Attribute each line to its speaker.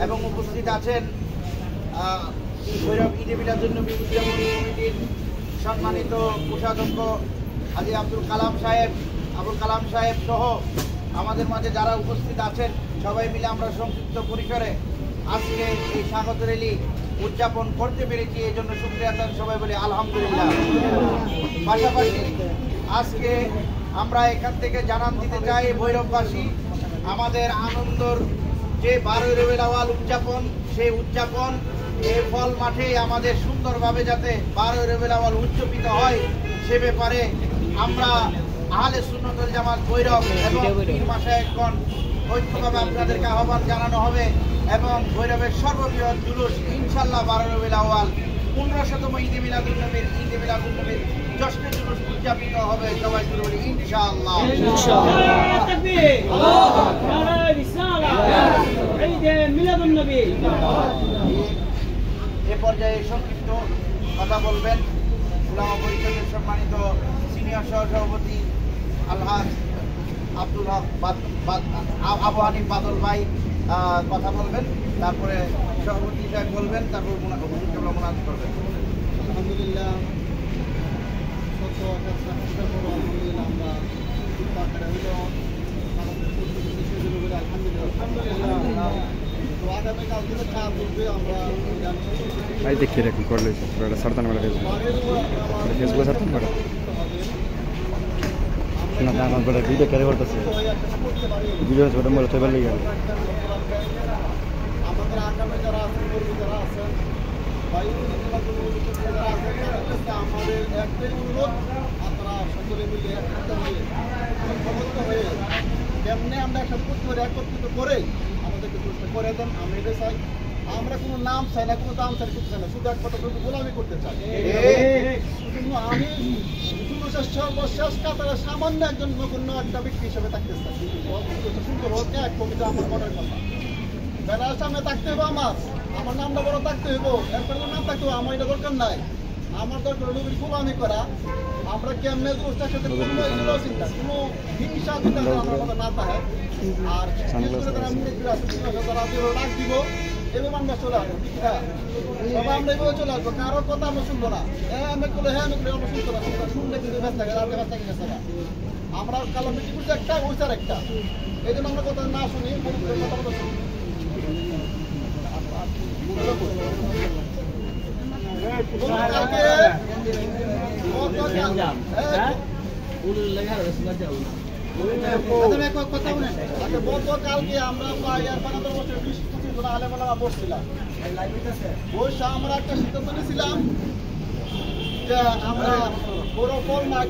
Speaker 1: এবং উপস্থিত আছেন ভৈরব ঈদে মিলাদুন্নবী উদযাপন কমিটির সম্মানিত কোষাধ্যক্ষ হাজী আবুল কালাম সাহেব সহ আমাদের মাঝে যারা উপস্থিত আছেন সবাই মিলে আমরা সংক্ষিপ্ত পরিসরে আজকে এই স্বাগত র্যালি উদযাপন করতে পেরেছি, এই জন্য শুকরিয়া তার সবাই বলি আলহামদুলিল্লাহ। পাশাপাশি আজকে আমরা এখান থেকে জানান দিতে চাই ভৈরববাসী আমাদের আনন্দর যে 12 রবিউল আউয়াল উদযাপন, সেই উদযাপন এই ফল মাঠে আমাদের সুন্দরভাবে যাতে 12 রবিউল আউয়াল উদযাপিত হয় সে ব্যাপারে আমরা আহলে সুন্নাত ওয়াল জামাত ভৈরব এবং পীর মাশায়েখগণ ঐক্যভাবে আপনাদেরকে আহ্বান জানানো হবে এবং ভৈরবের সর্ববৃহৎ জুলুস ইনশাআল্লাহ 12 রবিউল আউয়াল 1500তম ঈদে মিলাদুন্নবীর জশ্নে জুলুস উদযাপিত হবে। সবাই বলি ইনশাআল্লাহ। এ পর্যায়ে সংক্ষিপ্ত কথা বলবেন উলামা পরিষদের সম্মানিত সিনিয়র সহসভাপতি আলহাজ আব্দুল হক আবু হানিফ বাদল ভাই কথা বলবেন, তারপরে সভাপতি সাহেব বলবেন, তারপর মোনাজাত করবেন।
Speaker 2: আলহামদুলিল্লাহ
Speaker 3: ভাই দেখিয়ে রাখুন করলে সারতান বেড়া ফেসবুকে সারতান বেড়া না আমার বেড়া ভিডিও ক্যারি করতেছে ভিডিও ছোট বড় তো বেড়ে গেল।
Speaker 2: আমাদের আগামী যারা আছেন কর্মী যারা আছেন আমাদের একটাই অনুরোধ, আপনারা সকলে মিলে একসাথে হয়ে সমস্ত হয়ে কেমনে আমরা একসাথে করতে পারি, একত্রিত করে আমাদেরকে চেষ্টা করে দেন। আমি এটা চাই, আমরা কোনো নাম চাই না, কোনো দাম চাই করতে চাই না, শুধু এক কথা গোলামি করতে চাই। আমি সর্বশেষ কাতারে সামান্য একজন নগণ্য একটা ব্যক্তি হিসেবে থাকতে চাই। সুন্দর হোক এক কবিতা আমার মনের কথা, বেলার সামনে থাকতে হবে, আমার নামটা বড় থাকতে হইব, এরপরে নাম থাকতে হবে, আমার এটা দরকার নাই। আমার দরকার নবীর গোলামি করা। আমরা কেমনে দোষটার সাথে কোনো চিন্তা, কোনো হিংসা চিন্তা আমার কথা না থাকে। আর যারা মুরব্বীরা আছে তারা ডাক দিব, এভাবে আমরা চলে আসবো, ঠিক না? সবাই আমরা এভাবে চলে আসবো, কারো কথা আমরা শুনবো না। হ্যাঁ আমি করলে আমরা শুনতে না, শুনলে কিন্তু ব্যস্ত থাকে, রাতে ব্যস্ত থাকে গেছে না। আমরা কালো মিটি করতে একটা ওইটার একটা, এই জন্য আমরা কথা না শুনি, কথা কথা শুনি। কালকে আমরা প্রায় 15 বছর 20-25 জন আলেমওয়ালামা বসছিলাম, বসে আমরা একটা সিদ্ধান্ত নিয়েছিলাম যে আমরা বড় ফল না